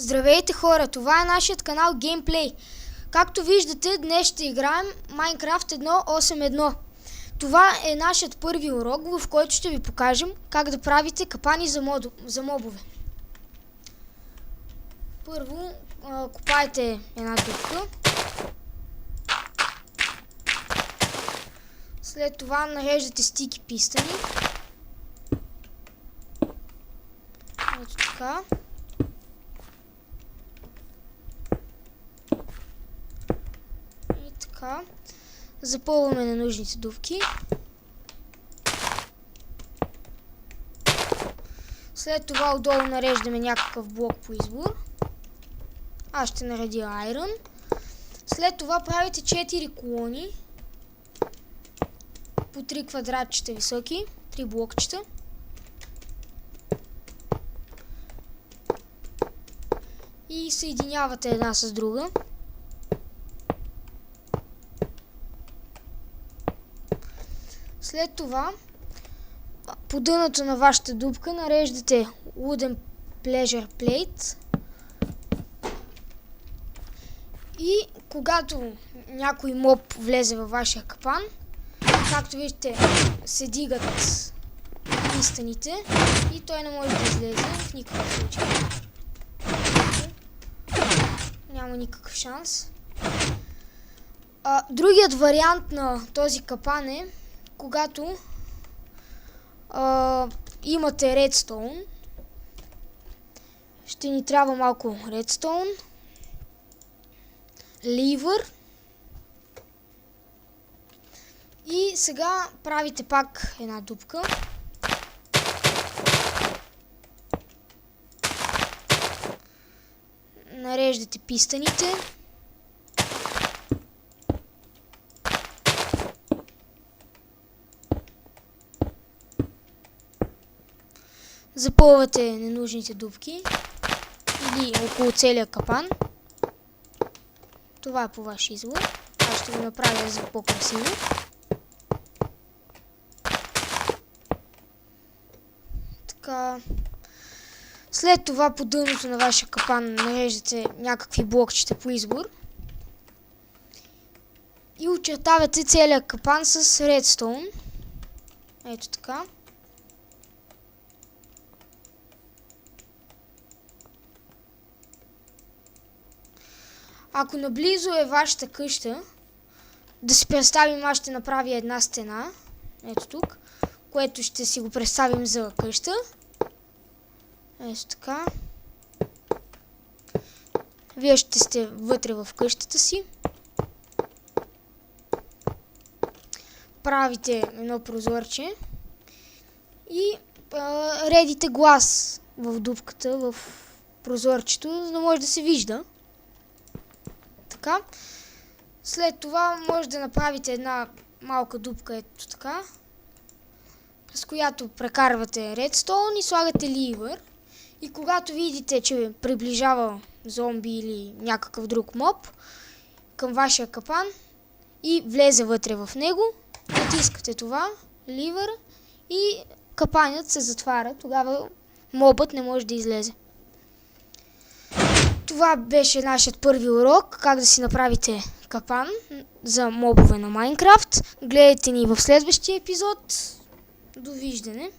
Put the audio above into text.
Здравейте хора, това е нашият канал Gameplay. Както виждате, днес ще играем Minecraft 1.8.1. Това е нашият първи урок, в който ще ви покажем как да правите капани за мобове. Първо, копайте една дупка. След това нареждате стики пистани. Ето така. И така. Запълваме ненужните дупки. След това отдолу нареждаме някакъв блок по избор. Аз ще наредя Iron. След това правите 4 колони. По 3 квадратчета високи. 3 блокчета. И съединявате една с друга. След това по дъното на вашата дупка нареждате Wooden Pleasure Plate. И когато някой моб влезе във вашия капан, както виждате, се дигат пистаните и той не може да излезе в никакъв случай. Няма никакъв шанс. Другият вариант на този капан е, когато имате редстоун. Ще ни трябва малко редстоун, ливър. И сега правите пак една дупка. Нареждате пистаните. Запълвате ненужните дупки или около целия капан. Това е по ваш избор. Аз ще го направя за по-красиво. Така. След това по дъното на вашия капан нареждате някакви блокчета по избор. И очертавате целия капан с редстоун. Ето така. Ако наблизо е вашата къща, да си представим, аз ще направя една стена, ето тук, което ще си го представим за къща. Ето така. Вие ще сте вътре в къщата си. Правите едно прозорче и редите глас в дупката, в прозорчето, за да може да се вижда. Така. След това може да направите една малка дупка, ето така, през която прекарвате редстоун и слагате ливър. И когато видите, че приближава зомби или някакъв друг моб към вашия капан и влезе вътре в него, натискате това, ливър, и капанът се затваря. Тогава мобът не може да излезе. Това беше нашият първи урок, как да си направите капан за мобове на Minecraft. Гледайте ни в следващия епизод. Довиждане!